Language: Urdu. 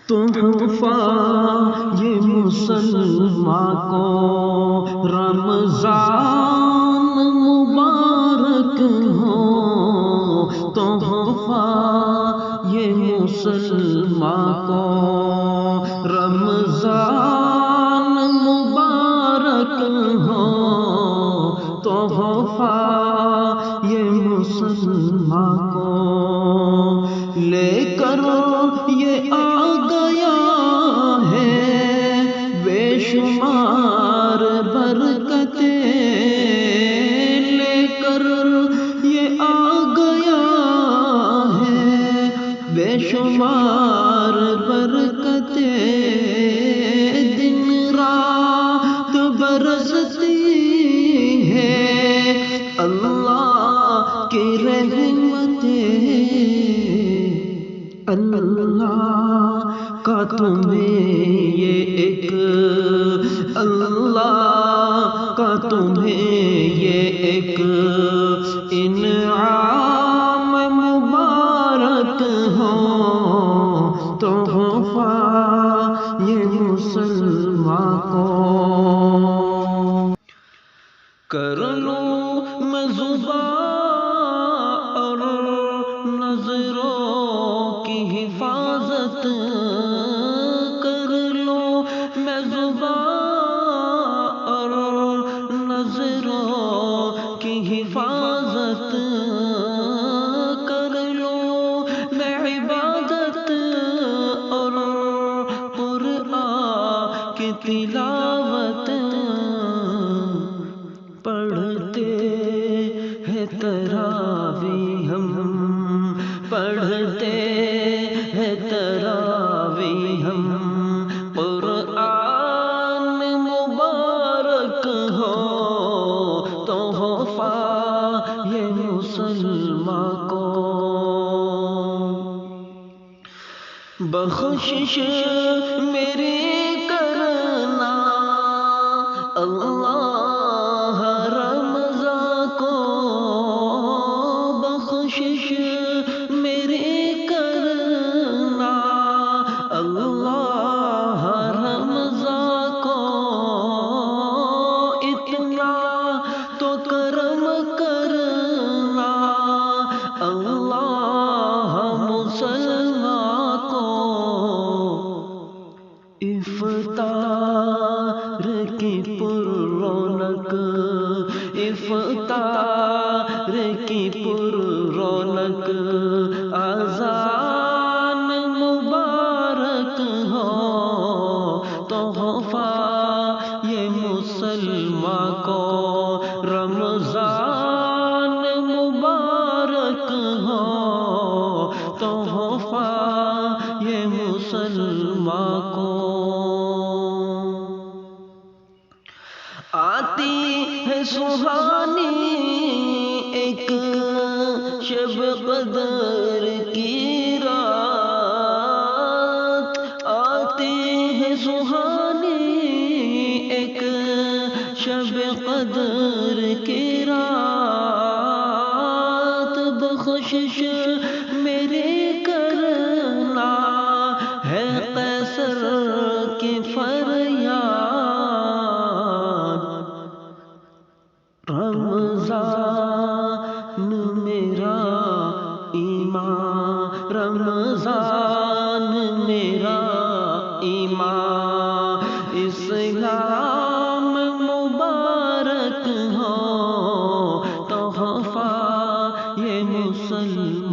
تحفہ یہ مسلمان کو رمضان مبارک ہو، تحفہ یہ مسلمان کو رمضان مبارک ہو، تحفہ یہ مسلمان کو لے کر یہ آ گیا ہے بے شمار برکتیں، لے کر یہ آ گیا ہے بے شمار برکتیں، دن رات برستی ہے اللہ کی رحمتیں، اللہ کا تمہیں یہ ایک، اللہ کا تمہیں یہ ایک انعام مبارک ہو، تحفہ یہ مسلمان کو کر لوں میں زبان اور نظروں کی حفاظت، کر لوں میں زبان اور نظروں کی حفاظت، کر لوں میں عبادت اور قرآن کی تلاوت، پڑھتے ہیں تراویح ہم، پڑھتے ہیں تراویح ہم، قرآن مبارک ہو، تحفہ یہ مسلمان کو بخشش میری کرنا اللہ رمضان کو، بخشش میری کرنا اللہ رمضان کو، اتنا تو کرم کرنا اللہ مسلمان کو، افطار کی پر رونق، افطار کی پر رونق، اذان مبارک ہو، تحفہ یہ مسلمان کو رمضان مبارک ہو، تحفہ یہ مسلمان کو آتی ہے سہانی ایک شب قدر کی رات، آتی ہے سہانی ایک شب قدر کی رات، بخشش میری کرنا ہے قیصر کی فریاد، رمضان میرا ایمان، رمضان میرا ایمان، اسلام مبارک ہو، تحفہ یہ مسلمان